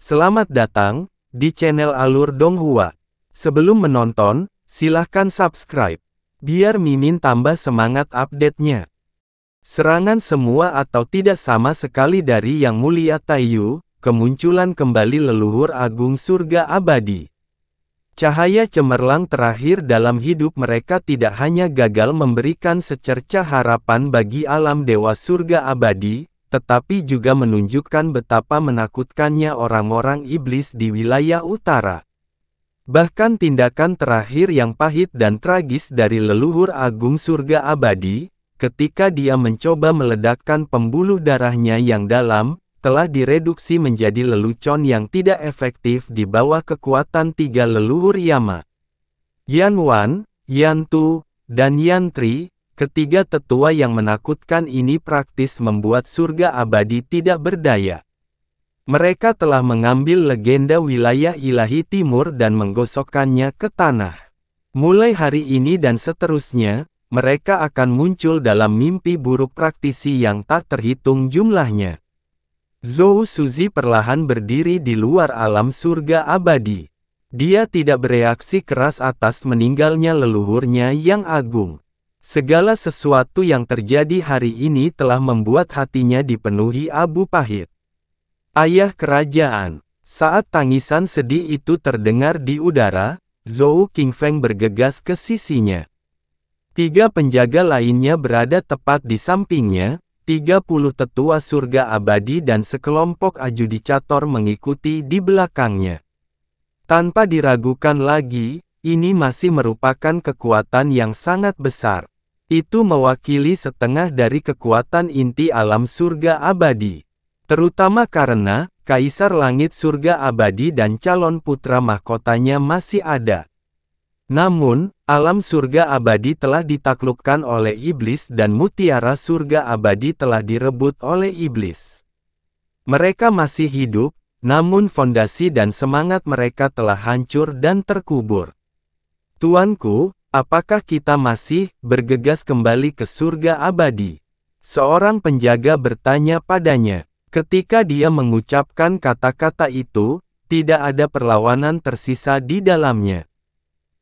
Selamat datang di channel Alur Donghua. Sebelum menonton, silahkan subscribe, biar Mimin tambah semangat update-nya. Serangan semua atau tidak sama sekali dari Yang Mulia Taiyu, kemunculan kembali leluhur agung surga abadi. Cahaya cemerlang terakhir dalam hidup mereka tidak hanya gagal memberikan secercah harapan bagi alam dewa surga abadi, tetapi juga menunjukkan betapa menakutkannya orang-orang iblis di wilayah utara. Bahkan tindakan terakhir yang pahit dan tragis dari leluhur agung surga abadi, ketika dia mencoba meledakkan pembuluh darahnya yang dalam, telah direduksi menjadi lelucon yang tidak efektif di bawah kekuatan tiga leluhur Yama. Yan Wan, Yan Tu, dan Yan Tri. Ketiga tetua yang menakutkan ini praktis membuat surga abadi tidak berdaya. Mereka telah mengambil legenda wilayah ilahi timur dan menggosokkannya ke tanah. Mulai hari ini dan seterusnya, mereka akan muncul dalam mimpi buruk praktisi yang tak terhitung jumlahnya. Zhou Suzi perlahan berdiri di luar alam surga abadi. Dia tidak bereaksi keras atas meninggalnya leluhurnya yang agung. Segala sesuatu yang terjadi hari ini telah membuat hatinya dipenuhi abu pahit. Ayah kerajaan. Saat tangisan sedih itu terdengar di udara, Zhou Qingfeng bergegas ke sisinya. Tiga penjaga lainnya berada tepat di sampingnya, 30 tetua surga abadi dan sekelompok ajudicator mengikuti di belakangnya. Tanpa diragukan lagi, ini masih merupakan kekuatan yang sangat besar. Itu mewakili setengah dari kekuatan inti alam surga abadi. Terutama karena, Kaisar Langit Surga Abadi dan calon putra mahkotanya masih ada. Namun, alam surga abadi telah ditaklukkan oleh iblis dan mutiara surga abadi telah direbut oleh iblis. Mereka masih hidup, namun fondasi dan semangat mereka telah hancur dan terkubur. Tuanku, apakah kita masih bergegas kembali ke surga abadi? Seorang penjaga bertanya padanya. Ketika dia mengucapkan kata-kata itu, tidak ada perlawanan tersisa di dalamnya.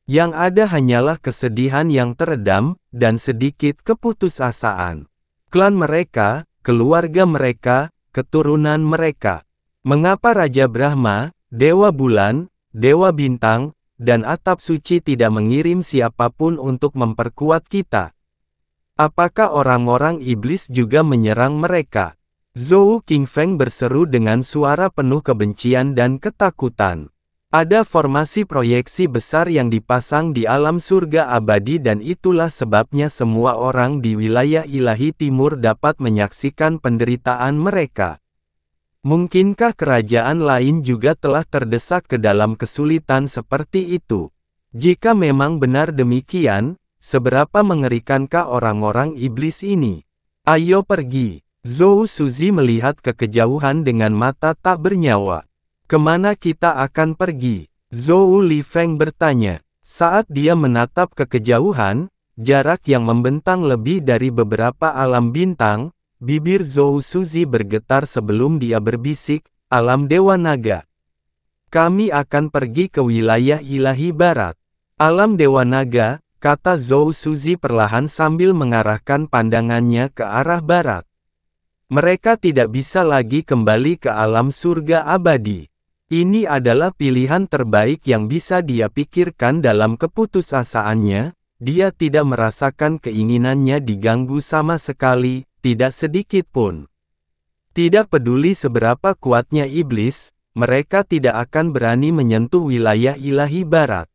Yang ada hanyalah kesedihan yang teredam, dan sedikit keputusasaan. Klan mereka, keluarga mereka, keturunan mereka. Mengapa Raja Brahma, Dewa Bulan, Dewa Bintang, dan atap suci tidak mengirim siapapun untuk memperkuat kita? Apakah orang-orang iblis juga menyerang mereka? Zhou Qingfeng berseru dengan suara penuh kebencian dan ketakutan. Ada formasi proyeksi besar yang dipasang di alam surga abadi dan itulah sebabnya semua orang di wilayah ilahi timur dapat menyaksikan penderitaan mereka. Mungkinkah kerajaan lain juga telah terdesak ke dalam kesulitan seperti itu? Jika memang benar demikian, seberapa mengerikankah orang-orang iblis ini? Ayo pergi. Zhou Suzi melihat ke kejauhan dengan mata tak bernyawa. Kemana kita akan pergi? Zhou Lifeng bertanya. Saat dia menatap ke kejauhan, jarak yang membentang lebih dari beberapa alam bintang, bibir Zhou Suzi bergetar sebelum dia berbisik, alam Dewa Naga. Kami akan pergi ke wilayah ilahi barat. Alam Dewa Naga, kata Zhou Suzi perlahan sambil mengarahkan pandangannya ke arah barat. Mereka tidak bisa lagi kembali ke alam surga abadi. Ini adalah pilihan terbaik yang bisa dia pikirkan dalam keputusasaannya. Dia tidak merasakan keinginannya diganggu sama sekali. Tidak sedikit pun. Tidak peduli seberapa kuatnya iblis, mereka tidak akan berani menyentuh wilayah ilahi barat.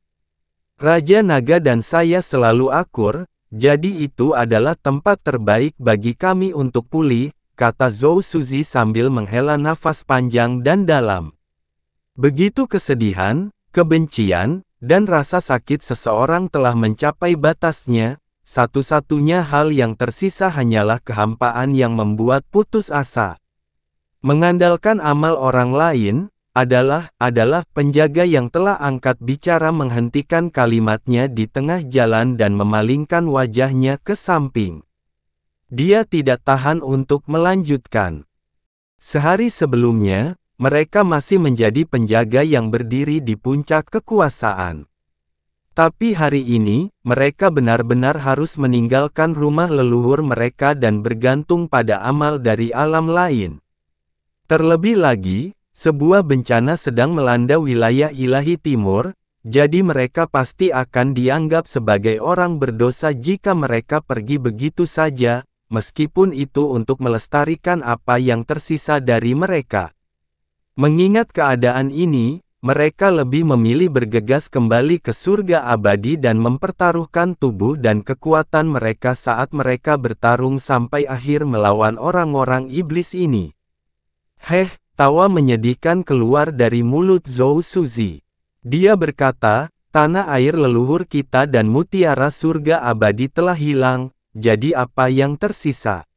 Raja Naga dan saya selalu akur, jadi itu adalah tempat terbaik bagi kami untuk pulih, kata Zhou Suzi sambil menghela nafas panjang dan dalam. Begitu kesedihan, kebencian, dan rasa sakit seseorang telah mencapai batasnya, satu-satunya hal yang tersisa hanyalah kehampaan yang membuat putus asa. Mengandalkan amal orang lain, adalah penjaga yang telah angkat bicara menghentikan kalimatnya di tengah jalan dan memalingkan wajahnya ke samping. Dia tidak tahan untuk melanjutkan. Sehari sebelumnya, mereka masih menjadi penjaga yang berdiri di puncak kekuasaan. Tapi hari ini, mereka benar-benar harus meninggalkan rumah leluhur mereka dan bergantung pada amal dari alam lain. Terlebih lagi, sebuah bencana sedang melanda wilayah ilahi timur, jadi mereka pasti akan dianggap sebagai orang berdosa jika mereka pergi begitu saja, meskipun itu untuk melestarikan apa yang tersisa dari mereka. Mengingat keadaan ini, mereka lebih memilih bergegas kembali ke surga abadi dan mempertaruhkan tubuh dan kekuatan mereka saat mereka bertarung sampai akhir melawan orang-orang iblis ini. Heh, tawa menyedihkan keluar dari mulut Zhou Suzi. Dia berkata, tanah air leluhur kita dan mutiara surga abadi telah hilang, jadi apa yang tersisa?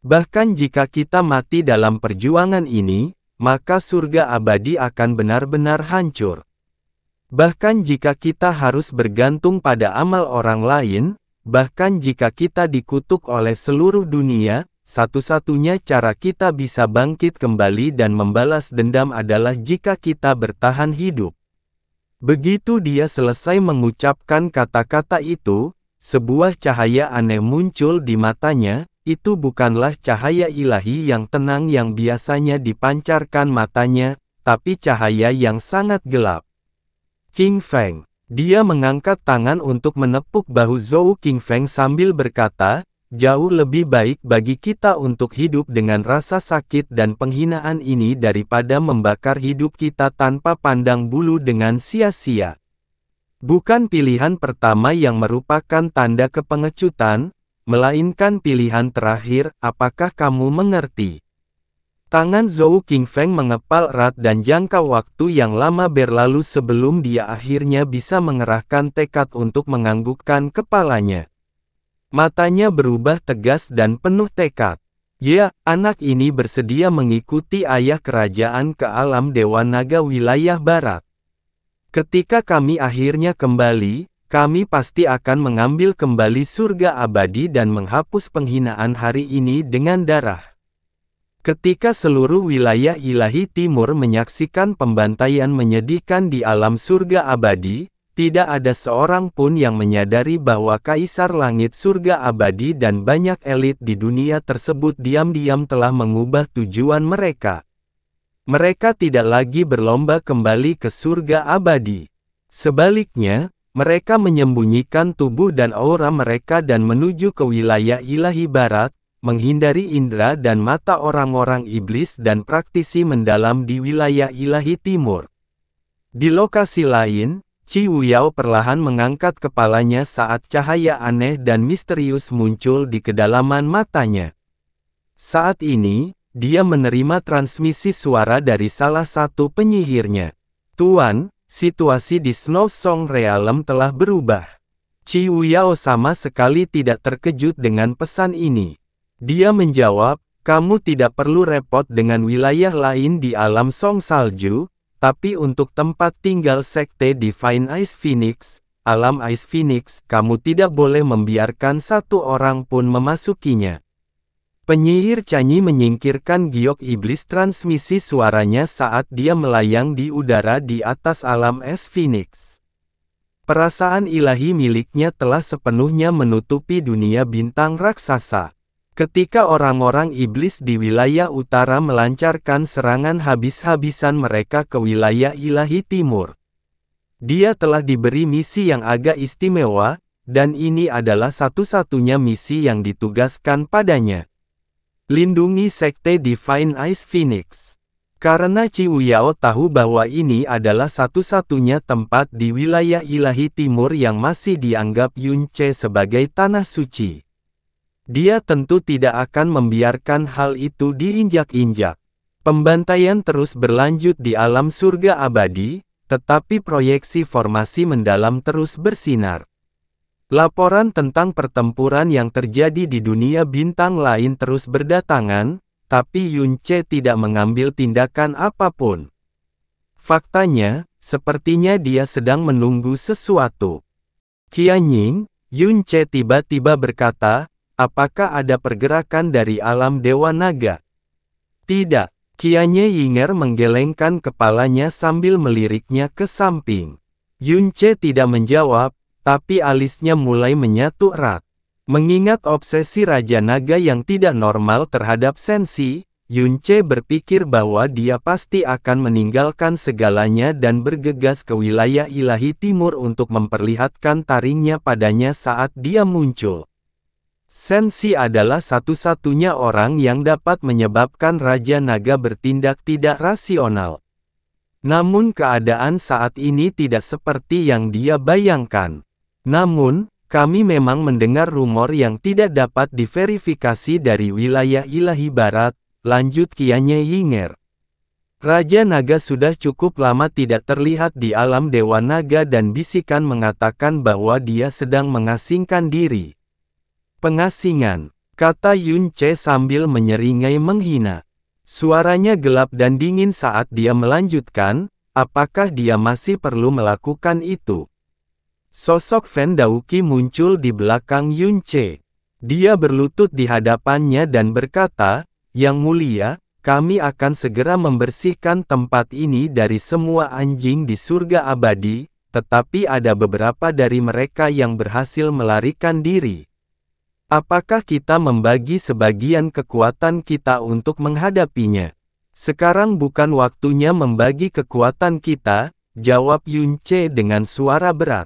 Bahkan jika kita mati dalam perjuangan ini, maka surga abadi akan benar-benar hancur. Bahkan jika kita harus bergantung pada amal orang lain, bahkan jika kita dikutuk oleh seluruh dunia, satu-satunya cara kita bisa bangkit kembali dan membalas dendam adalah jika kita bertahan hidup. Begitu dia selesai mengucapkan kata-kata itu, sebuah cahaya aneh muncul di matanya. Itu bukanlah cahaya ilahi yang tenang yang biasanya dipancarkan matanya, tapi cahaya yang sangat gelap. King Feng. Dia mengangkat tangan untuk menepuk bahu Zhou King Feng sambil berkata, jauh lebih baik bagi kita untuk hidup dengan rasa sakit dan penghinaan ini daripada membakar hidup kita tanpa pandang bulu dengan sia-sia. Bukan pilihan pertama yang merupakan tanda kepengecutan, melainkan pilihan terakhir, apakah kamu mengerti? Tangan Zhou King Feng mengepal erat dan jangka waktu yang lama berlalu sebelum dia akhirnya bisa mengerahkan tekad untuk menganggukkan kepalanya. Matanya berubah tegas dan penuh tekad. Ya, anak ini bersedia mengikuti ayah kerajaan ke alam Dewa Naga wilayah barat. Ketika kami akhirnya kembali, kami pasti akan mengambil kembali surga abadi dan menghapus penghinaan hari ini dengan darah. Ketika seluruh wilayah ilahi timur menyaksikan pembantaian menyedihkan di alam surga abadi, tidak ada seorang pun yang menyadari bahwa Kaisar Langit Surga Abadi dan banyak elit di dunia tersebut diam-diam telah mengubah tujuan mereka. Mereka tidak lagi berlomba kembali ke surga abadi. Sebaliknya, mereka menyembunyikan tubuh dan aura mereka dan menuju ke wilayah ilahi barat, menghindari indera dan mata orang-orang iblis dan praktisi mendalam di wilayah ilahi timur. Di lokasi lain, Qi Wuyao perlahan mengangkat kepalanya saat cahaya aneh dan misterius muncul di kedalaman matanya. Saat ini, dia menerima transmisi suara dari salah satu penyihirnya. Tuan, situasi di Snow Song Realm telah berubah. Qi Wuyao sama sekali tidak terkejut dengan pesan ini. Dia menjawab, kamu tidak perlu repot dengan wilayah lain di alam Song Salju, tapi untuk tempat tinggal sekte Divine Ice Phoenix, alam Ice Phoenix, kamu tidak boleh membiarkan satu orang pun memasukinya. Penyihir Canyi menyingkirkan giok iblis transmisi suaranya saat dia melayang di udara di atas alam es Phoenix. Perasaan ilahi miliknya telah sepenuhnya menutupi dunia bintang raksasa. Ketika orang-orang iblis di wilayah utara melancarkan serangan habis-habisan mereka ke wilayah ilahi timur. Dia telah diberi misi yang agak istimewa, dan ini adalah satu-satunya misi yang ditugaskan padanya. Lindungi sekte Divine Ice Phoenix. Karena Qi Wuyao tahu bahwa ini adalah satu-satunya tempat di wilayah ilahi timur yang masih dianggap Yun Ce sebagai tanah suci. Dia tentu tidak akan membiarkan hal itu diinjak-injak. Pembantaian terus berlanjut di alam surga abadi, tetapi proyeksi formasi mendalam terus bersinar. Laporan tentang pertempuran yang terjadi di dunia bintang lain terus berdatangan, tapi Yun Ce tidak mengambil tindakan apapun. Faktanya, sepertinya dia sedang menunggu sesuatu. Qianying, Yun Ce tiba-tiba berkata, apakah ada pergerakan dari alam Dewa Naga? Tidak. Qianye Yinger menggelengkan kepalanya sambil meliriknya ke samping. Yunce tidak menjawab, tapi alisnya mulai menyatu erat. Mengingat obsesi Raja Naga yang tidak normal terhadap Sensi, Yunce berpikir bahwa dia pasti akan meninggalkan segalanya dan bergegas ke wilayah ilahi timur untuk memperlihatkan taringnya padanya saat dia muncul. Sensi adalah satu-satunya orang yang dapat menyebabkan Raja Naga bertindak tidak rasional. Namun keadaan saat ini tidak seperti yang dia bayangkan. Namun, kami memang mendengar rumor yang tidak dapat diverifikasi dari wilayah ilahi barat, lanjut Qianye Yinger. Raja Naga sudah cukup lama tidak terlihat di alam Dewa Naga dan bisikan mengatakan bahwa dia sedang mengasingkan diri. Pengasingan, kata Yunce sambil menyeringai menghina. Suaranya gelap dan dingin saat dia melanjutkan, apakah dia masih perlu melakukan itu? Sosok Fen Daoqi muncul di belakang Yunce. Dia berlutut di hadapannya dan berkata, "Yang mulia, kami akan segera membersihkan tempat ini dari semua anjing di surga abadi, tetapi ada beberapa dari mereka yang berhasil melarikan diri. Apakah kita membagi sebagian kekuatan kita untuk menghadapinya?" "Sekarang bukan waktunya membagi kekuatan kita," jawab Yunce dengan suara berat.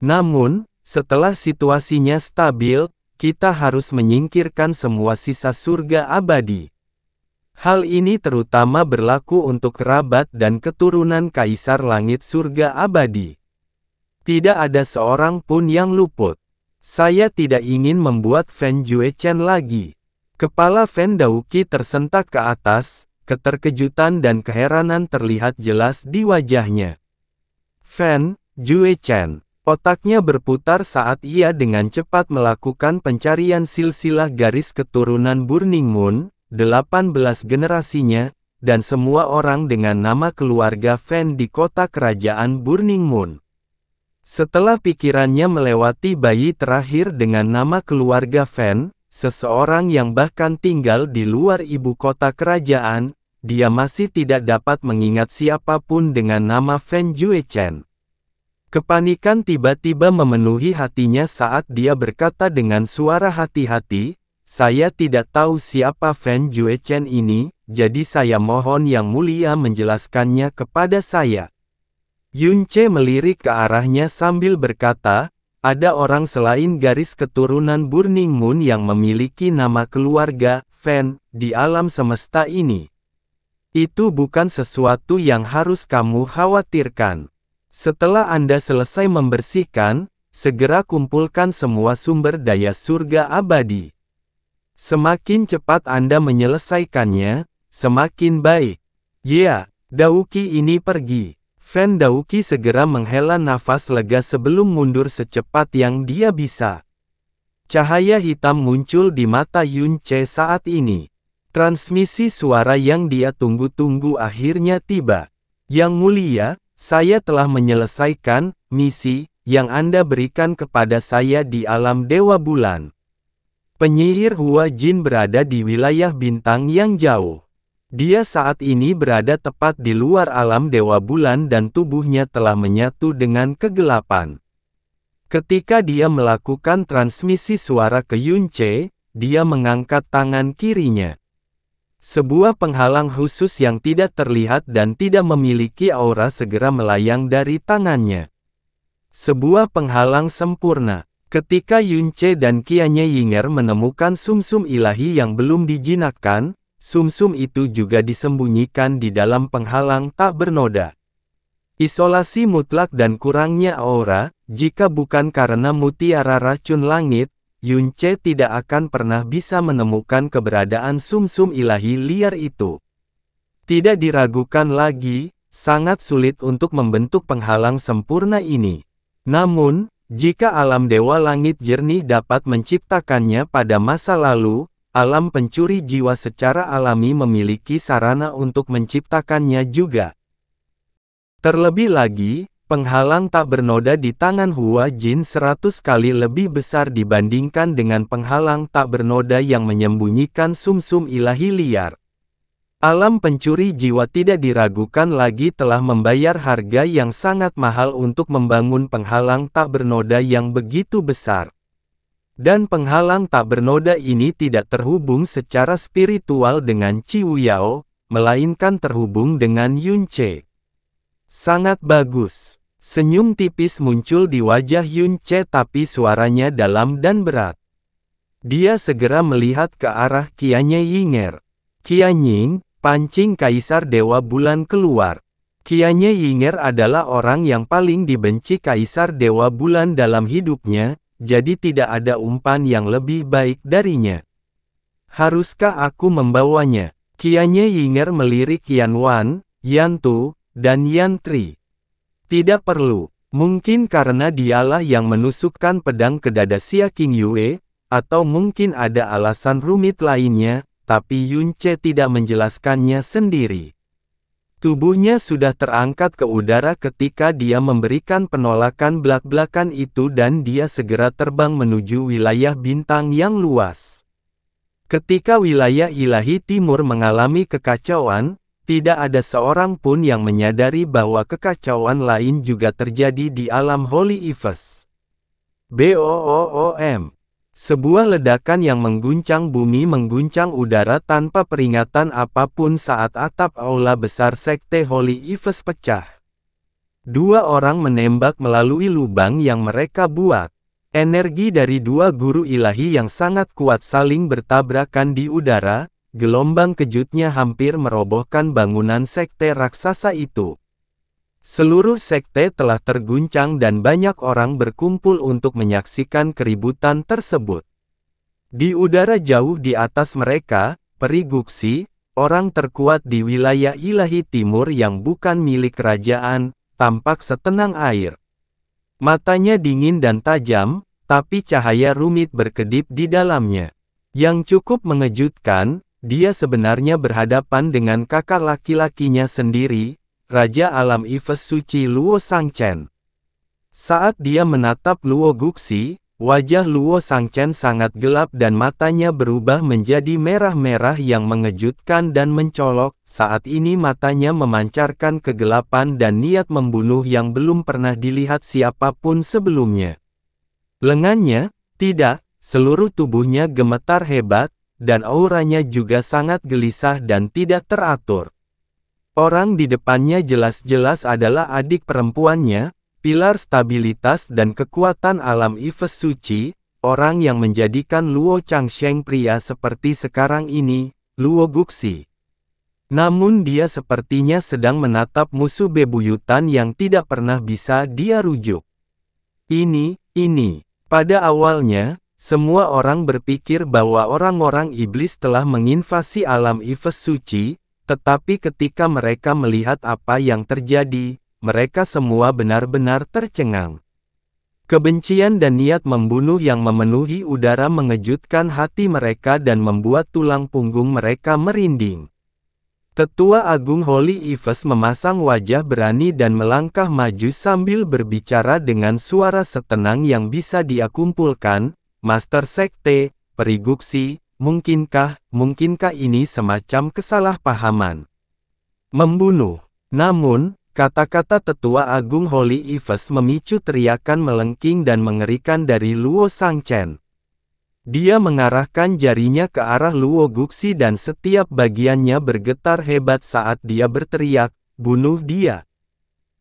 "Namun, setelah situasinya stabil, kita harus menyingkirkan semua sisa surga abadi. Hal ini terutama berlaku untuk kerabat dan keturunan Kaisar Langit Surga Abadi. Tidak ada seorang pun yang luput. Saya tidak ingin membuat Fen Juechen lagi." Kepala Fen Daoqi tersentak ke atas, keterkejutan dan keheranan terlihat jelas di wajahnya. Fen Juechen. Otaknya berputar saat ia dengan cepat melakukan pencarian silsilah garis keturunan Burning Moon, 18 generasinya, dan semua orang dengan nama keluarga Fen di kota kerajaan Burning Moon. Setelah pikirannya melewati bayi terakhir dengan nama keluarga Fen, seseorang yang bahkan tinggal di luar ibu kota kerajaan, dia masih tidak dapat mengingat siapapun dengan nama Fen Juechen. Kepanikan tiba-tiba memenuhi hatinya saat dia berkata dengan suara hati-hati, "Saya tidak tahu siapa Fen Juechen ini, jadi saya mohon Yang Mulia menjelaskannya kepada saya." Yunce melirik ke arahnya sambil berkata, "Ada orang selain garis keturunan Burning Moon yang memiliki nama keluarga, Fen, di alam semesta ini. Itu bukan sesuatu yang harus kamu khawatirkan. Setelah Anda selesai membersihkan, segera kumpulkan semua sumber daya surga abadi. Semakin cepat Anda menyelesaikannya, semakin baik." "Ya, Daoqi ini pergi." Fen Daoqi segera menghela nafas lega sebelum mundur secepat yang dia bisa. Cahaya hitam muncul di mata Yunce saat ini. Transmisi suara yang dia tunggu-tunggu akhirnya tiba. "Yang Mulia, saya telah menyelesaikan misi yang Anda berikan kepada saya di alam Dewa Bulan." Penyihir Hua Jin berada di wilayah bintang yang jauh. Dia saat ini berada tepat di luar alam Dewa Bulan dan tubuhnya telah menyatu dengan kegelapan. Ketika dia melakukan transmisi suara ke Yunce, dia mengangkat tangan kirinya. Sebuah penghalang khusus yang tidak terlihat dan tidak memiliki aura segera melayang dari tangannya. Sebuah penghalang sempurna. Ketika Yunce dan Qianye Yinger menemukan sumsum ilahi yang belum dijinakkan, sumsum itu juga disembunyikan di dalam penghalang tak bernoda. Isolasi mutlak dan kurangnya aura, jika bukan karena mutiara racun langit, Yunce tidak akan pernah bisa menemukan keberadaan sumsum ilahi liar itu. Tidak diragukan lagi, sangat sulit untuk membentuk penghalang sempurna ini. Namun, jika alam Dewa Langit Jernih dapat menciptakannya pada masa lalu, alam pencuri jiwa secara alami memiliki sarana untuk menciptakannya juga. Terlebih lagi, penghalang tak bernoda di tangan Hua Jin 100 kali lebih besar dibandingkan dengan penghalang tak bernoda yang menyembunyikan sumsum ilahi liar. Alam pencuri jiwa tidak diragukan lagi telah membayar harga yang sangat mahal untuk membangun penghalang tak bernoda yang begitu besar. Dan penghalang tak bernoda ini tidak terhubung secara spiritual dengan Qiu Yao, melainkan terhubung dengan Yun Ce. Sangat bagus. Senyum tipis muncul di wajah Yun Ce tapi suaranya dalam dan berat. Dia segera melihat ke arah Qianye Yinger. Qianying, pancing Kaisar Dewa Bulan keluar. Qianye Yinger adalah orang yang paling dibenci Kaisar Dewa Bulan dalam hidupnya, jadi tidak ada umpan yang lebih baik darinya. Haruskah aku membawanya? Qianye Yinger melirik Yan Wan, Yan Tu, dan Yan Tri. Tidak perlu. Mungkin karena dialah yang menusukkan pedang ke dada Xia King Yue, atau mungkin ada alasan rumit lainnya, tapi Yun Ce tidak menjelaskannya sendiri. Tubuhnya sudah terangkat ke udara ketika dia memberikan penolakan belak-belakan itu dan dia segera terbang menuju wilayah bintang yang luas. Ketika wilayah ilahi timur mengalami kekacauan, tidak ada seorang pun yang menyadari bahwa kekacauan lain juga terjadi di alam Holy Efes. BOOOM. Sebuah ledakan yang mengguncang bumi mengguncang udara tanpa peringatan apapun saat atap aula besar Sekte Holy Efes pecah. Dua orang menembak melalui lubang yang mereka buat. Energi dari dua guru ilahi yang sangat kuat saling bertabrakan di udara, gelombang kejutnya hampir merobohkan bangunan sekte raksasa itu. Seluruh sekte telah terguncang dan banyak orang berkumpul untuk menyaksikan keributan tersebut. Di udara jauh di atas mereka, Peri Guxi, orang terkuat di wilayah ilahi timur yang bukan milik kerajaan, tampak setenang air. Matanya dingin dan tajam, tapi cahaya rumit berkedip di dalamnya. Yang cukup mengejutkan, dia sebenarnya berhadapan dengan kakak laki-lakinya sendiri, Raja Alam Efes Suci Luo Shangchen. Saat dia menatap Luo Guxi, wajah Luo Shangchen sangat gelap dan matanya berubah menjadi merah-merah yang mengejutkan dan mencolok. Saat ini matanya memancarkan kegelapan dan niat membunuh yang belum pernah dilihat siapapun sebelumnya. Lengannya, tidak, seluruh tubuhnya gemetar hebat, dan auranya juga sangat gelisah dan tidak teratur. Orang di depannya jelas-jelas adalah adik perempuannya, pilar stabilitas dan kekuatan alam Efes suci, orang yang menjadikan Luo Changsheng pria seperti sekarang ini, Luo Guxi. Namun dia sepertinya sedang menatap musuh bebuyutan yang tidak pernah bisa dia rujuk. Ini. Pada awalnya, semua orang berpikir bahwa orang-orang iblis telah menginvasi alam Efes suci, tetapi ketika mereka melihat apa yang terjadi, mereka semua benar-benar tercengang. Kebencian dan niat membunuh yang memenuhi udara mengejutkan hati mereka dan membuat tulang punggung mereka merinding. Tetua Agung Holy Efes memasang wajah berani dan melangkah maju sambil berbicara dengan suara setenang yang bisa dia kumpulkan, Master Sekte, Peri Guxi, mungkinkah ini semacam kesalahpahaman? Membunuh. Namun, kata-kata Tetua Agung Holy Efes memicu teriakan melengking dan mengerikan dari Luo Shangchen. Dia mengarahkan jarinya ke arah Luo Guxi dan setiap bagiannya bergetar hebat saat dia berteriak, "Bunuh dia!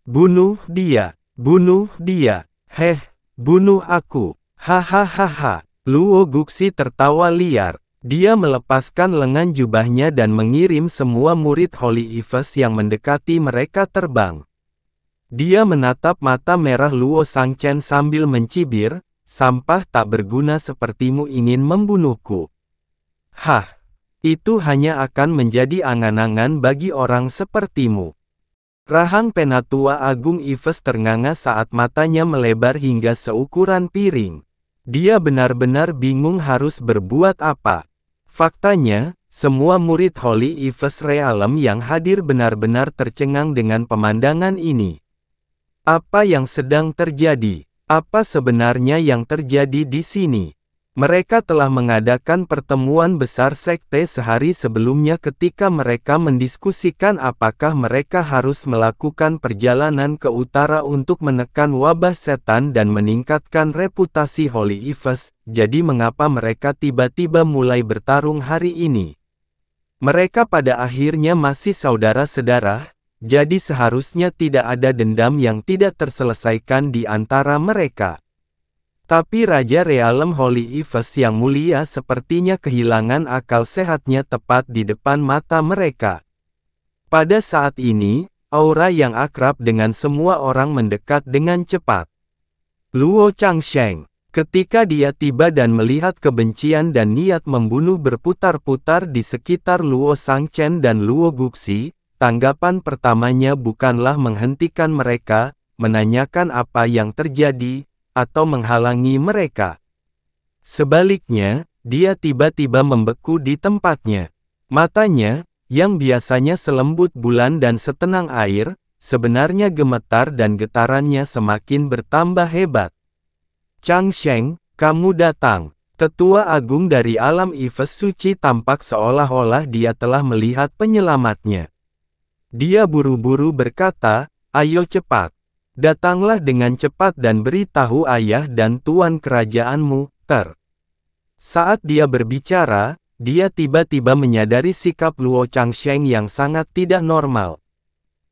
Bunuh dia! Bunuh dia! Heh, bunuh aku! Hahaha!" Luo Guxi tertawa liar. Dia melepaskan lengan jubahnya dan mengirim semua murid Holy Efes yang mendekati mereka terbang. Dia menatap mata merah Luo Shangchen sambil mencibir, "Sampah tak berguna sepertimu ingin membunuhku. Hah, itu hanya akan menjadi angan-angan bagi orang sepertimu." Rahang Penatua Agung Efes ternganga saat matanya melebar hingga seukuran piring. Dia benar-benar bingung harus berbuat apa. Faktanya, semua murid Holy Efes Realm yang hadir benar-benar tercengang dengan pemandangan ini. Apa yang sedang terjadi? Apa sebenarnya yang terjadi di sini? Mereka telah mengadakan pertemuan besar sekte sehari sebelumnya ketika mereka mendiskusikan apakah mereka harus melakukan perjalanan ke utara untuk menekan wabah setan dan meningkatkan reputasi Holy Evers. Jadi mengapa mereka tiba-tiba mulai bertarung hari ini? Mereka pada akhirnya masih saudara-saudara, jadi seharusnya tidak ada dendam yang tidak terselesaikan di antara mereka. Tapi Raja Realem Holy Evers yang mulia sepertinya kehilangan akal sehatnya tepat di depan mata mereka. Pada saat ini, aura yang akrab dengan semua orang mendekat dengan cepat. Luo Changsheng, ketika dia tiba dan melihat kebencian dan niat membunuh berputar-putar di sekitar Luo Sangchen dan Luo Guxi, tanggapan pertamanya bukanlah menghentikan mereka, menanyakan apa yang terjadi, atau menghalangi mereka. Sebaliknya, dia tiba-tiba membeku di tempatnya. Matanya, yang biasanya selembut bulan dan setenang air, sebenarnya gemetar dan getarannya semakin bertambah hebat. Changsheng, kamu datang. Tetua agung dari alam Evers suci tampak seolah-olah dia telah melihat penyelamatnya. Dia buru-buru berkata, ayo cepat. Datanglah dengan cepat dan beritahu ayah dan tuan kerajaanmu, Ter. Saat dia berbicara, dia tiba-tiba menyadari sikap Luo Changsheng yang sangat tidak normal.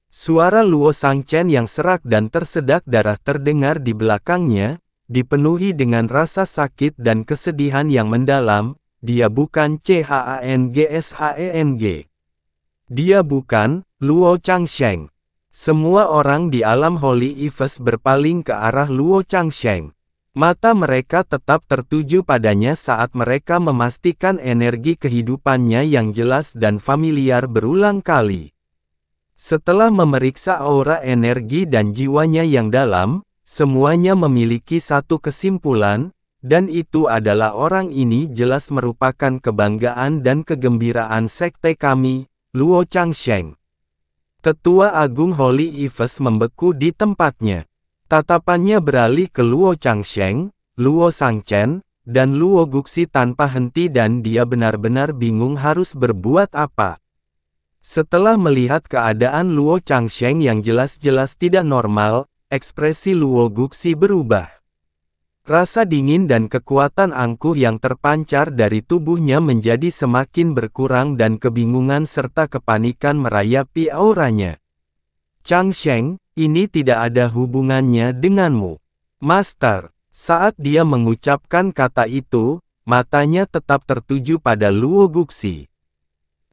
Suara Luo Sangchen yang serak dan tersedak darah terdengar di belakangnya, dipenuhi dengan rasa sakit dan kesedihan yang mendalam. Dia bukan Changhengsheng. Dia bukan Luo Changsheng. Semua orang di alam Holy Evers berpaling ke arah Luo Changsheng. Mata mereka tetap tertuju padanya saat mereka memastikan energi kehidupannya yang jelas dan familiar berulang kali. Setelah memeriksa aura energi dan jiwanya yang dalam, semuanya memiliki satu kesimpulan, dan itu adalah orang ini jelas merupakan kebanggaan dan kegembiraan sekte kami, Luo Changsheng. Tetua Agung Holy Evers membeku di tempatnya. Tatapannya beralih ke Luo Changsheng, Luo Sangchen, dan Luo Guxi tanpa henti dan dia benar-benar bingung harus berbuat apa. Setelah melihat keadaan Luo Changsheng yang jelas-jelas tidak normal, ekspresi Luo Guxi berubah. Rasa dingin dan kekuatan angkuh yang terpancar dari tubuhnya menjadi semakin berkurang dan kebingungan serta kepanikan merayapi auranya. Changsheng, ini tidak ada hubungannya denganmu. Master, saat dia mengucapkan kata itu, matanya tetap tertuju pada Luo Guxi.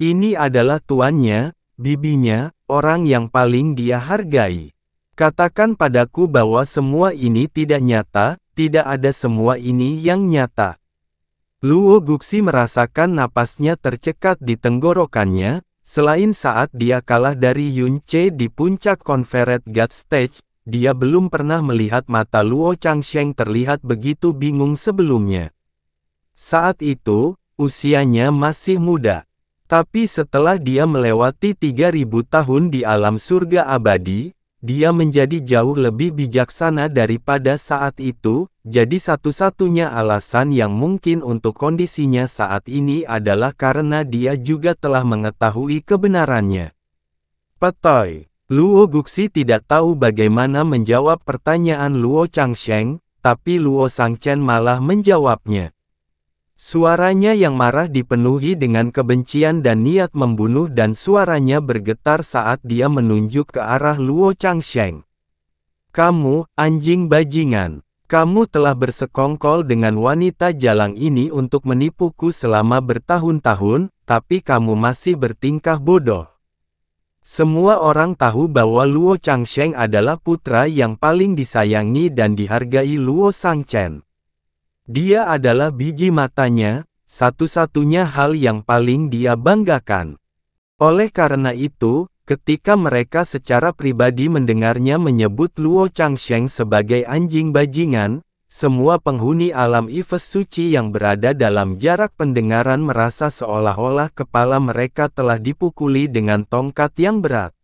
Ini adalah tuannya, bibinya, orang yang paling dia hargai. Katakan padaku bahwa semua ini tidak nyata. Tidak ada semua ini yang nyata. Luo Guxi merasakan napasnya tercekat di tenggorokannya, selain saat dia kalah dari Yun Che di puncak Confederate God Stage, dia belum pernah melihat mata Luo Changsheng terlihat begitu bingung sebelumnya. Saat itu, usianya masih muda. Tapi setelah dia melewati 3000 tahun di alam surga abadi, dia menjadi jauh lebih bijaksana daripada saat itu, jadi satu-satunya alasan yang mungkin untuk kondisinya saat ini adalah karena dia juga telah mengetahui kebenarannya. Petoy, Luo Guxi tidak tahu bagaimana menjawab pertanyaan Luo Changsheng, tapi Luo Sangchen malah menjawabnya. Suaranya yang marah dipenuhi dengan kebencian dan niat membunuh dan suaranya bergetar saat dia menunjuk ke arah Luo Changsheng. Kamu, anjing bajingan. Kamu telah bersekongkol dengan wanita jalang ini untuk menipuku selama bertahun-tahun, tapi kamu masih bertingkah bodoh. Semua orang tahu bahwa Luo Changsheng adalah putra yang paling disayangi dan dihargai Luo Sangchen. Dia adalah biji matanya, satu-satunya hal yang paling dia banggakan. Oleh karena itu, ketika mereka secara pribadi mendengarnya menyebut Luo Changsheng sebagai anjing bajingan, semua penghuni alam Evers suci yang berada dalam jarak pendengaran merasa seolah-olah kepala mereka telah dipukuli dengan tongkat yang berat.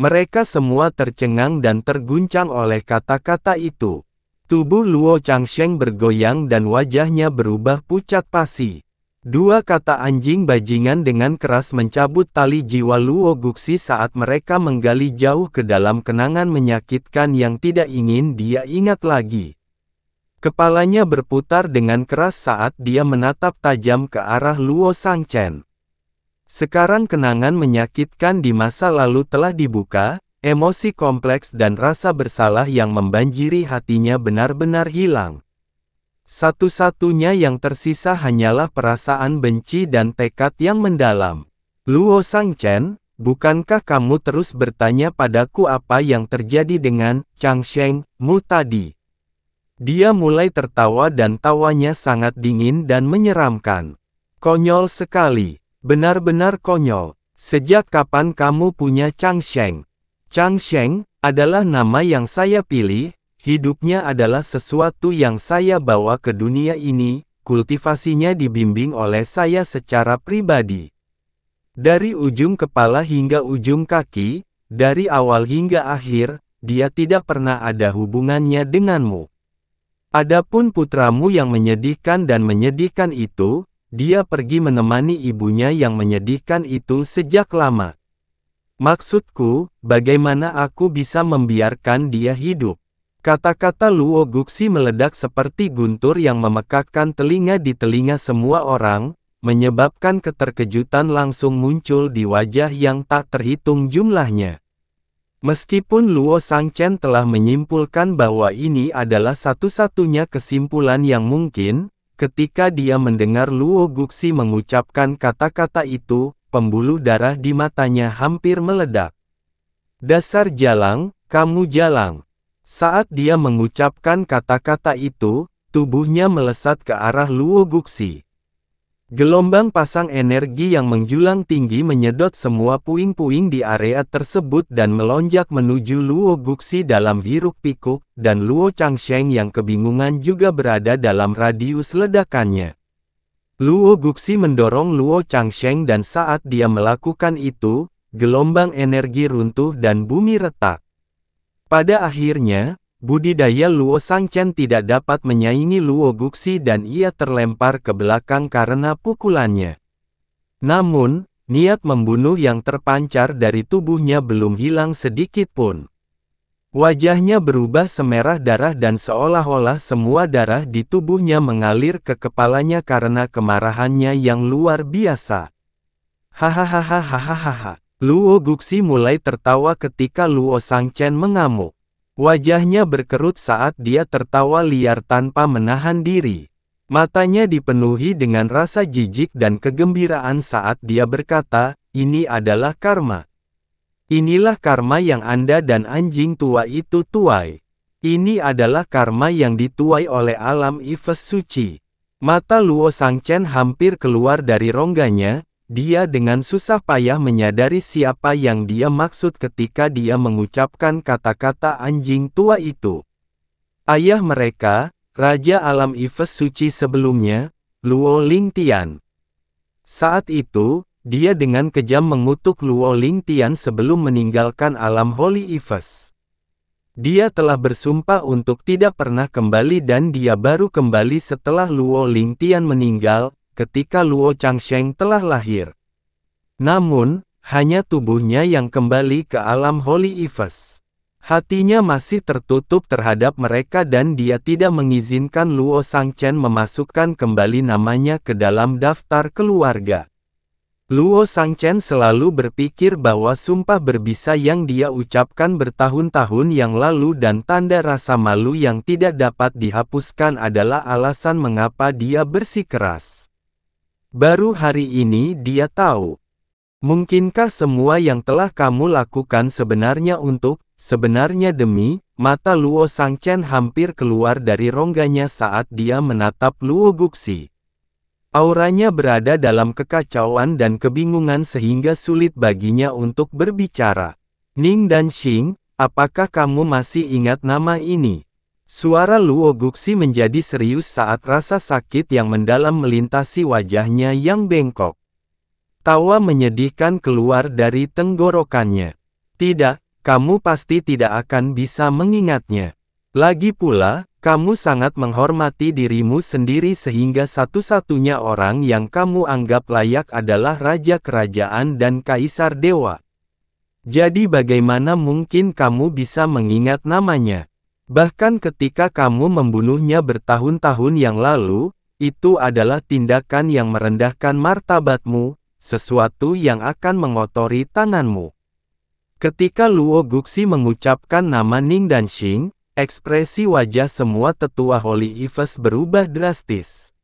Mereka semua tercengang dan terguncang oleh kata-kata itu. Tubuh Luo Changsheng bergoyang dan wajahnya berubah pucat pasi. Dua kata anjing bajingan dengan keras mencabut tali jiwa Luo Guxi saat mereka menggali jauh ke dalam kenangan menyakitkan yang tidak ingin dia ingat lagi. Kepalanya berputar dengan keras saat dia menatap tajam ke arah Luo Shangchen. Sekarang kenangan menyakitkan di masa lalu telah dibuka, emosi kompleks dan rasa bersalah yang membanjiri hatinya benar-benar hilang. Satu-satunya yang tersisa hanyalah perasaan benci dan tekad yang mendalam. Luo Shangchen, bukankah kamu terus bertanya padaku apa yang terjadi dengan Changsheng-mu tadi? Dia mulai tertawa dan tawanya sangat dingin dan menyeramkan. Konyol sekali, benar-benar konyol. Sejak kapan kamu punya Changsheng? Changsheng adalah nama yang saya pilih. Hidupnya adalah sesuatu yang saya bawa ke dunia ini, kultivasinya dibimbing oleh saya secara pribadi. Dari ujung kepala hingga ujung kaki, dari awal hingga akhir, dia tidak pernah ada hubungannya denganmu. Adapun putramu yang menyedihkan dan menyedihkan itu, dia pergi menemani ibunya yang menyedihkan itu sejak lama. Maksudku, bagaimana aku bisa membiarkan dia hidup? Kata-kata Luo Guxi meledak seperti guntur yang memekakkan telinga di telinga semua orang, menyebabkan keterkejutan langsung muncul di wajah yang tak terhitung jumlahnya. Meskipun Luo Shangchen telah menyimpulkan bahwa ini adalah satu-satunya kesimpulan yang mungkin, ketika dia mendengar Luo Guxi mengucapkan kata-kata itu, pembuluh darah di matanya hampir meledak. Dasar jalang, kamu jalang. Saat dia mengucapkan kata-kata itu, tubuhnya melesat ke arah Luo Guxi. Gelombang pasang energi yang menjulang tinggi menyedot semua puing-puing di area tersebut dan melonjak menuju Luo Guxi dalam hiruk-pikuk, dan Luo Changsheng yang kebingungan juga berada dalam radius ledakannya. Luo Guxi mendorong Luo Changsheng dan saat dia melakukan itu, gelombang energi runtuh dan bumi retak. Pada akhirnya, budidaya Luo Shangchen tidak dapat menyaingi Luo Guxi dan ia terlempar ke belakang karena pukulannya. Namun, niat membunuh yang terpancar dari tubuhnya belum hilang sedikit pun. Wajahnya berubah semerah darah dan seolah-olah semua darah di tubuhnya mengalir ke kepalanya karena kemarahannya yang luar biasa. Hahaha. Luo Guxi mulai tertawa ketika Luo Shangchen mengamuk. Wajahnya berkerut saat dia tertawa liar tanpa menahan diri. Matanya dipenuhi dengan rasa jijik dan kegembiraan saat dia berkata, "Ini adalah karma. Inilah karma yang Anda dan anjing tua itu tuai. Ini adalah karma yang dituai oleh alam Ifes suci." Mata Luo Shangchen hampir keluar dari rongganya. Dia dengan susah payah menyadari siapa yang dia maksud ketika dia mengucapkan kata-kata anjing tua itu. Ayah mereka, Raja Alam Ifes Suci sebelumnya, Luo Lingtian. Saat itu, dia dengan kejam mengutuk Luo Lingtian sebelum meninggalkan alam Holy Ifes. Dia telah bersumpah untuk tidak pernah kembali dan dia baru kembali setelah Luo Lingtian meninggal, ketika Luo Changsheng telah lahir. Namun, hanya tubuhnya yang kembali ke alam Holy Ifes. Hatinya masih tertutup terhadap mereka dan dia tidak mengizinkan Luo Shangchen memasukkan kembali namanya ke dalam daftar keluarga. Luo Shangchen selalu berpikir bahwa sumpah berbisa yang dia ucapkan bertahun-tahun yang lalu dan tanda rasa malu yang tidak dapat dihapuskan adalah alasan mengapa dia bersikeras. Baru hari ini dia tahu. Mungkinkah semua yang telah kamu lakukan sebenarnya sebenarnya demi, mata Luo Shangchen hampir keluar dari rongganya saat dia menatap Luo Guxi. Auranya berada dalam kekacauan dan kebingungan sehingga sulit baginya untuk berbicara. Ning dan Xing, apakah kamu masih ingat nama ini? Suara Luo Guxi menjadi serius saat rasa sakit yang mendalam melintasi wajahnya yang bengkok. Tawa menyedihkan keluar dari tenggorokannya. Tidak, kamu pasti tidak akan bisa mengingatnya. Lagi pula, kamu sangat menghormati dirimu sendiri sehingga satu-satunya orang yang kamu anggap layak adalah raja kerajaan dan kaisar dewa. Jadi bagaimana mungkin kamu bisa mengingat namanya? Bahkan ketika kamu membunuhnya bertahun-tahun yang lalu, itu adalah tindakan yang merendahkan martabatmu, sesuatu yang akan mengotori tanganmu. Ketika Luo Guxi mengucapkan nama Ning Danxing, ekspresi wajah semua tetua Holy Eves berubah drastis.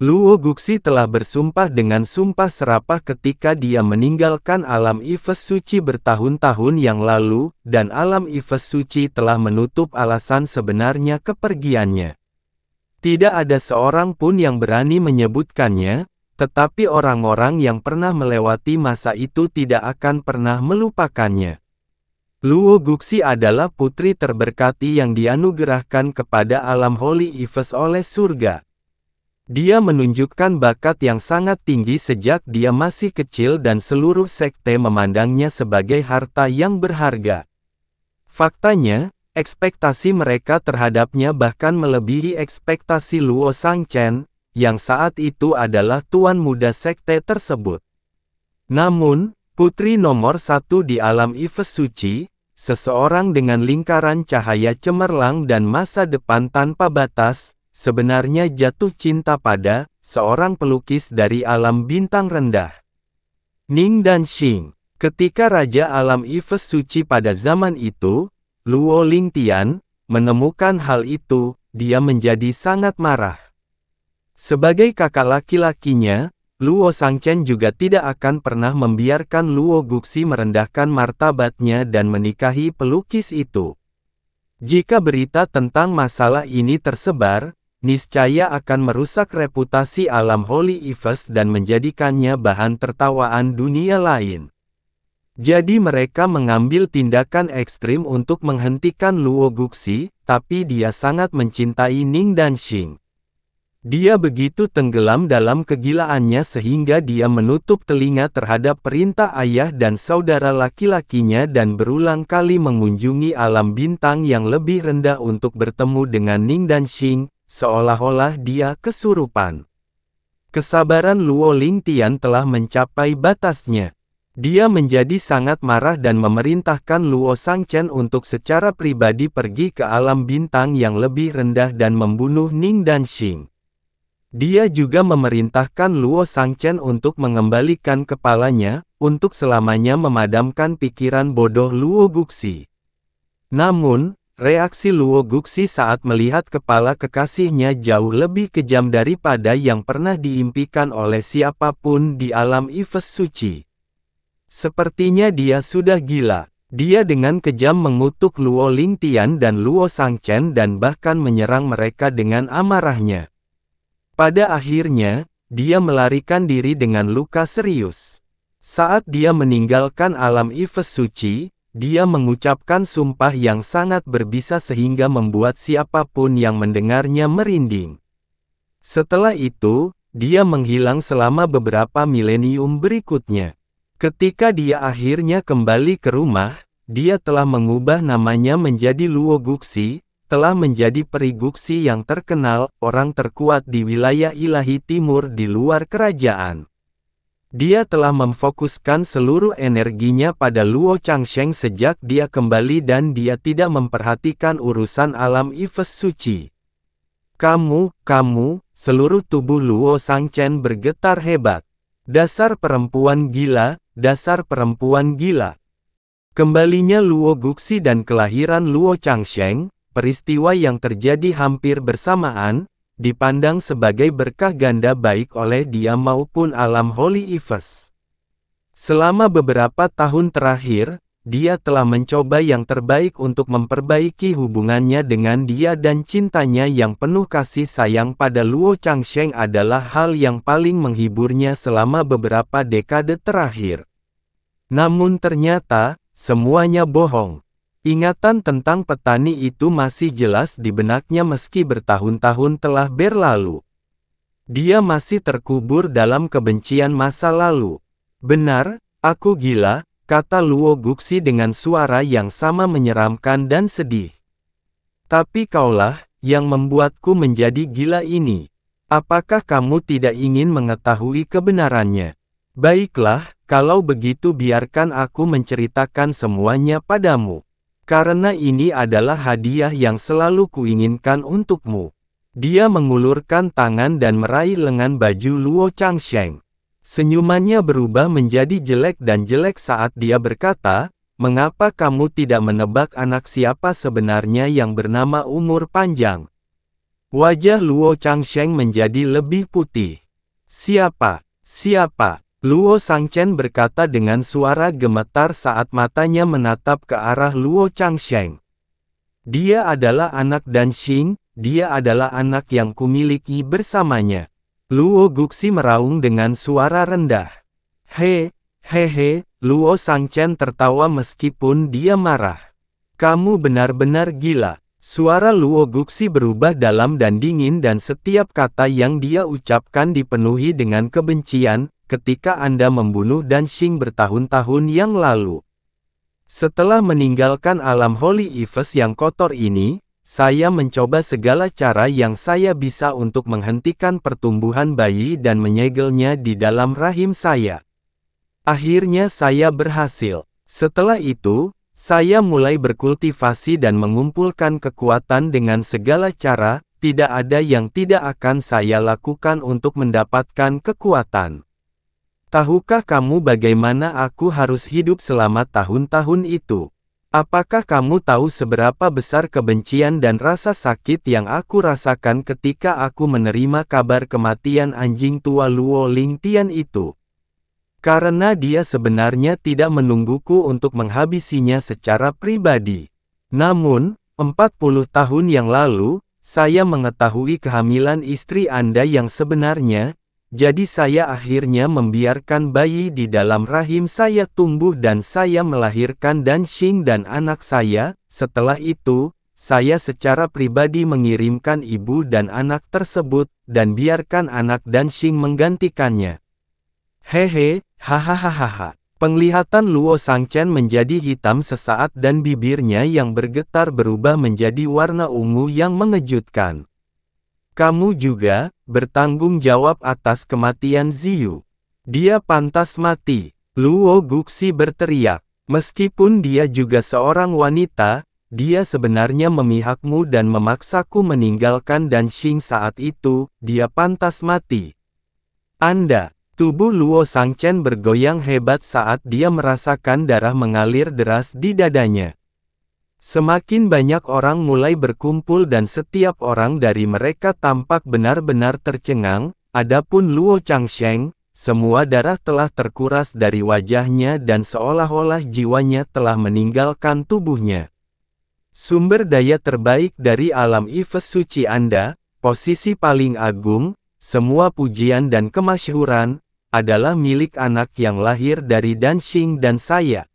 Luo Guxi telah bersumpah dengan sumpah serapah ketika dia meninggalkan alam Eves suci bertahun-tahun yang lalu, dan alam Eves suci telah menutup alasan sebenarnya kepergiannya. Tidak ada seorang pun yang berani menyebutkannya, tetapi orang-orang yang pernah melewati masa itu tidak akan pernah melupakannya. Luo Guxi adalah putri terberkati yang dianugerahkan kepada alam Holy Eves oleh surga. Dia menunjukkan bakat yang sangat tinggi sejak dia masih kecil dan seluruh sekte memandangnya sebagai harta yang berharga. Faktanya, ekspektasi mereka terhadapnya bahkan melebihi ekspektasi Luo Shangchen, yang saat itu adalah tuan muda sekte tersebut. Namun, putri nomor satu di alam Eves suci, seseorang dengan lingkaran cahaya cemerlang dan masa depan tanpa batas, sebenarnya jatuh cinta pada seorang pelukis dari alam bintang rendah. Ning Danxing. Ketika Raja Alam Eves suci pada zaman itu, Luo Lingtian, menemukan hal itu, dia menjadi sangat marah. Sebagai kakak laki-lakinya, Luo Shangchen juga tidak akan pernah membiarkan Luo Guxi merendahkan martabatnya dan menikahi pelukis itu. Jika berita tentang masalah ini tersebar, niscaya akan merusak reputasi alam Holy Eves dan menjadikannya bahan tertawaan dunia lain. Jadi mereka mengambil tindakan ekstrim untuk menghentikan Luo Guxi, tapi dia sangat mencintai Ning Danxing. Dia begitu tenggelam dalam kegilaannya sehingga dia menutup telinga terhadap perintah ayah dan saudara laki-lakinya dan berulang kali mengunjungi alam bintang yang lebih rendah untuk bertemu dengan Ning Danxing, seolah-olah dia kesurupan. Kesabaran Luo Lingtian telah mencapai batasnya. Dia menjadi sangat marah dan memerintahkan Luo Shangchen untuk secara pribadi pergi ke alam bintang yang lebih rendah dan membunuh Ning Danxing. Dia juga memerintahkan Luo Shangchen untuk mengembalikan kepalanya, untuk selamanya memadamkan pikiran bodoh Luo Guxi. Namun, reaksi Luo Guxi saat melihat kepala kekasihnya jauh lebih kejam daripada yang pernah diimpikan oleh siapapun di alam Eves suci. Sepertinya dia sudah gila. Dia dengan kejam mengutuk Luo Lingtian dan Luo Shangchen dan bahkan menyerang mereka dengan amarahnya. Pada akhirnya, dia melarikan diri dengan luka serius. Saat dia meninggalkan alam Eves suci, dia mengucapkan sumpah yang sangat berbisa sehingga membuat siapapun yang mendengarnya merinding. Setelah itu, dia menghilang selama beberapa milenium berikutnya. Ketika dia akhirnya kembali ke rumah, dia telah mengubah namanya menjadi Luo Guxi, telah menjadi peri Guxi yang terkenal, orang terkuat di wilayah ilahi timur di luar kerajaan. Dia telah memfokuskan seluruh energinya pada Luo Changsheng sejak dia kembali dan dia tidak memperhatikan urusan alam Eves suci. Kamu, seluruh tubuh Luo Shangchen bergetar hebat. Dasar perempuan gila, dasar perempuan gila. Kembalinya Luo Guxi dan kelahiran Luo Changsheng, peristiwa yang terjadi hampir bersamaan, dipandang sebagai berkah ganda baik oleh dia maupun alam Holy Eves. Selama beberapa tahun terakhir, dia telah mencoba yang terbaik untuk memperbaiki hubungannya dengan dia dan cintanya yang penuh kasih sayang pada Luo Changsheng adalah hal yang paling menghiburnya selama beberapa dekade terakhir. Namun ternyata, semuanya bohong. Ingatan tentang petani itu masih jelas di benaknya meski bertahun-tahun telah berlalu. Dia masih terkubur dalam kebencian masa lalu. Benar, aku gila, kata Luo Guxi dengan suara yang sama menyeramkan dan sedih. Tapi kaulah yang membuatku menjadi gila ini. Apakah kamu tidak ingin mengetahui kebenarannya? Baiklah, kalau begitu biarkan aku menceritakan semuanya padamu. Karena ini adalah hadiah yang selalu kuinginkan untukmu. Dia mengulurkan tangan dan meraih lengan baju Luo Changsheng. Senyumannya berubah menjadi jelek dan jelek saat dia berkata, "Mengapa kamu tidak menebak anak siapa sebenarnya yang bernama umur panjang?" Wajah Luo Changsheng menjadi lebih putih. "Siapa? Siapa?" Luo Sangchen berkata dengan suara gemetar saat matanya menatap ke arah Luo Changsheng. "Dia adalah anak Danxing, dia adalah anak yang kumiliki bersamanya." Luo Guxi meraung dengan suara rendah. Hehehe, Luo Sangchen tertawa meskipun dia marah. "Kamu benar-benar gila." Suara Luo Guxi berubah dalam dan dingin dan setiap kata yang dia ucapkan dipenuhi dengan kebencian, ketika Anda membunuh Danxing bertahun-tahun yang lalu. Setelah meninggalkan alam Holy Eves yang kotor ini, saya mencoba segala cara yang saya bisa untuk menghentikan pertumbuhan bayi dan menyegelnya di dalam rahim saya. Akhirnya saya berhasil. Setelah itu, saya mulai berkultivasi dan mengumpulkan kekuatan dengan segala cara, tidak ada yang tidak akan saya lakukan untuk mendapatkan kekuatan. Tahukah kamu bagaimana aku harus hidup selama tahun-tahun itu? Apakah kamu tahu seberapa besar kebencian dan rasa sakit yang aku rasakan ketika aku menerima kabar kematian anjing tua Luo Lingtian itu? Karena dia sebenarnya tidak menungguku untuk menghabisinya secara pribadi. Namun, 40 tahun yang lalu, saya mengetahui kehamilan istri Anda yang sebenarnya, jadi saya akhirnya membiarkan bayi di dalam rahim saya tumbuh dan saya melahirkan Danxing dan anak saya. Setelah itu, saya secara pribadi mengirimkan ibu dan anak tersebut, dan biarkan anak Danxing menggantikannya. Hehe, hahaha. Penglihatan Luo Sangchen menjadi hitam sesaat dan bibirnya yang bergetar berubah menjadi warna ungu yang mengejutkan. "Kamu juga bertanggung jawab atas kematian Ziyu. Dia pantas mati." Luo Guxi berteriak. "Meskipun dia juga seorang wanita, dia sebenarnya memihakmu dan memaksaku meninggalkan Danxing saat itu, dia pantas mati." Tubuh Luo Sangchen bergoyang hebat saat dia merasakan darah mengalir deras di dadanya. Semakin banyak orang mulai berkumpul dan setiap orang dari mereka tampak benar-benar tercengang, adapun Luo Changsheng, semua darah telah terkuras dari wajahnya dan seolah-olah jiwanya telah meninggalkan tubuhnya. Sumber daya terbaik dari alam Eves suci Anda, posisi paling agung, semua pujian dan kemasyhuran, adalah milik anak yang lahir dari Danxing dan saya.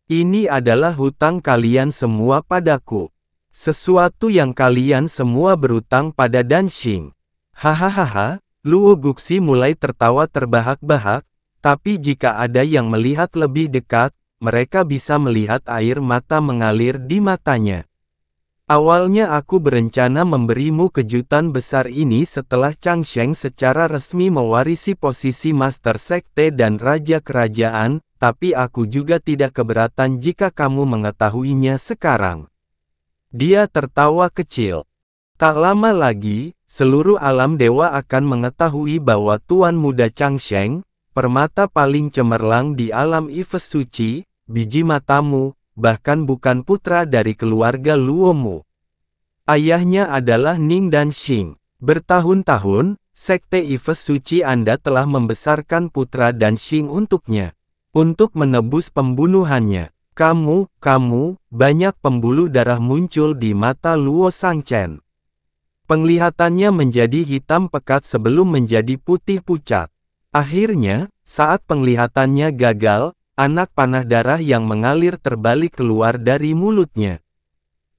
Ini adalah hutang kalian semua padaku. Sesuatu yang kalian semua berutang pada Danxing. Hahaha, Luo Guxi mulai tertawa terbahak-bahak, tapi jika ada yang melihat lebih dekat, mereka bisa melihat air mata mengalir di matanya. "Awalnya aku berencana memberimu kejutan besar ini setelah Changsheng secara resmi mewarisi posisi Master Sekte dan Raja Kerajaan, tapi aku juga tidak keberatan jika kamu mengetahuinya sekarang." Dia tertawa kecil. "Tak lama lagi, seluruh alam dewa akan mengetahui bahwa Tuan Muda Changsheng, permata paling cemerlang di alam Eves suci, biji matamu, bahkan bukan putra dari keluarga Luomu. Ayahnya adalah Ning Danxing. Bertahun-tahun, Sekte Eves suci Anda telah membesarkan putra Danxing untuknya. Untuk menebus pembunuhannya. Kamu, banyak pembuluh darah muncul di mata Luo Sangchen. Penglihatannya menjadi hitam pekat sebelum menjadi putih pucat. Akhirnya, saat penglihatannya gagal, anak panah darah yang mengalir terbalik keluar dari mulutnya.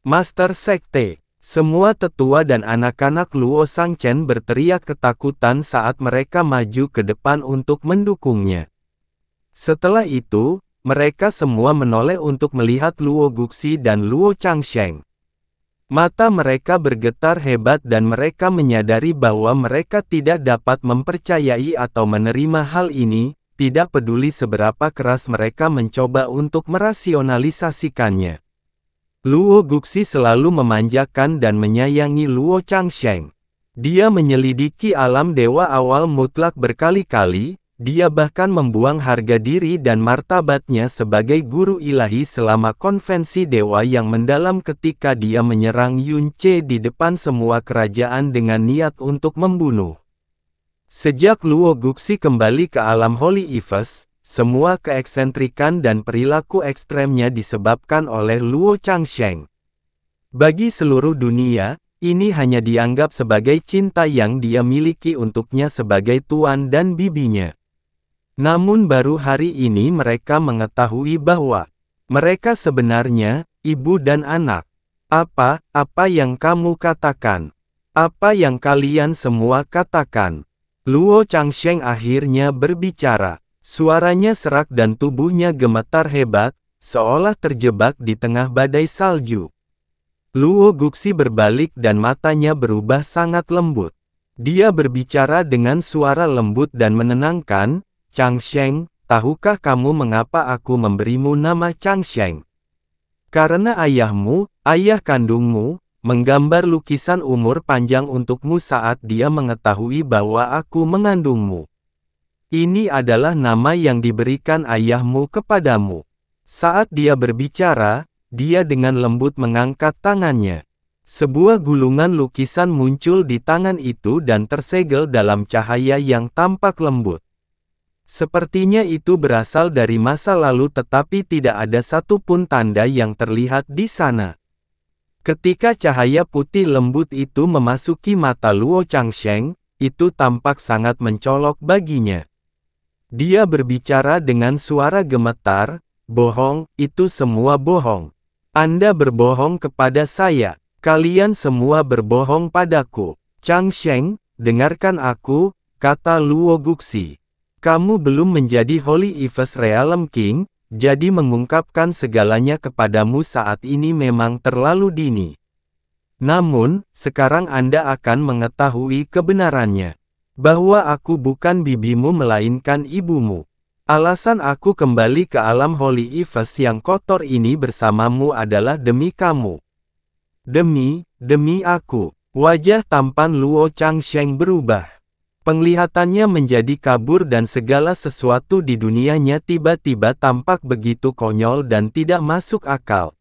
"Master Sekte!" Semua tetua dan anak-anak Luo Sangchen berteriak ketakutan saat mereka maju ke depan untuk mendukungnya. Setelah itu, mereka semua menoleh untuk melihat Luo Guxi dan Luo Changsheng. Mata mereka bergetar hebat dan mereka menyadari bahwa mereka tidak dapat mempercayai atau menerima hal ini, tidak peduli seberapa keras mereka mencoba untuk merasionalisasikannya. Luo Guxi selalu memanjakan dan menyayangi Luo Changsheng. Dia menyelidiki alam dewa awal mutlak berkali-kali, dia bahkan membuang harga diri dan martabatnya sebagai guru ilahi selama konvensi dewa yang mendalam ketika dia menyerang Yun Ce di depan semua kerajaan dengan niat untuk membunuh. Sejak Luo Guxi kembali ke alam Holy Eves, semua keeksentrikan dan perilaku ekstremnya disebabkan oleh Luo Changsheng. Bagi seluruh dunia, ini hanya dianggap sebagai cinta yang dia miliki untuknya sebagai tuan dan bibinya. Namun baru hari ini mereka mengetahui bahwa mereka sebenarnya ibu dan anak. Apa yang kamu katakan? Apa yang kalian semua katakan? Luo Changsheng akhirnya berbicara. Suaranya serak dan tubuhnya gemetar hebat, seolah terjebak di tengah badai salju. Luo Guxi berbalik dan matanya berubah sangat lembut. Dia berbicara dengan suara lembut dan menenangkan, Changsheng, tahukah kamu mengapa aku memberimu nama Changsheng? Karena ayahmu, ayah kandungmu, menggambar lukisan umur panjang untukmu saat dia mengetahui bahwa aku mengandungmu. Ini adalah nama yang diberikan ayahmu kepadamu. Saat dia berbicara, dia dengan lembut mengangkat tangannya. Sebuah gulungan lukisan muncul di tangan itu dan tersegel dalam cahaya yang tampak lembut. Sepertinya itu berasal dari masa lalu tetapi tidak ada satupun tanda yang terlihat di sana. Ketika cahaya putih lembut itu memasuki mata Luo Changsheng, itu tampak sangat mencolok baginya. Dia berbicara dengan suara gemetar, bohong, itu semua bohong. Anda berbohong kepada saya. Kalian semua berbohong padaku. Changsheng, dengarkan aku, kata Luo Guxi. Kamu belum menjadi Holy Eves Realm King, jadi mengungkapkan segalanya kepadamu saat ini memang terlalu dini. Namun, sekarang Anda akan mengetahui kebenarannya. Bahwa aku bukan bibimu melainkan ibumu. Alasan aku kembali ke alam Holy Eves yang kotor ini bersamamu adalah demi kamu. Demi aku. Wajah tampan Luo Changsheng berubah. Penglihatannya menjadi kabur dan segala sesuatu di dunianya tiba-tiba tampak begitu konyol dan tidak masuk akal.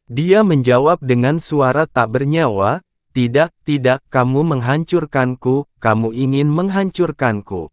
Dia menjawab dengan suara tak bernyawa, tidak, kamu menghancurkanku, kamu ingin menghancurkanku.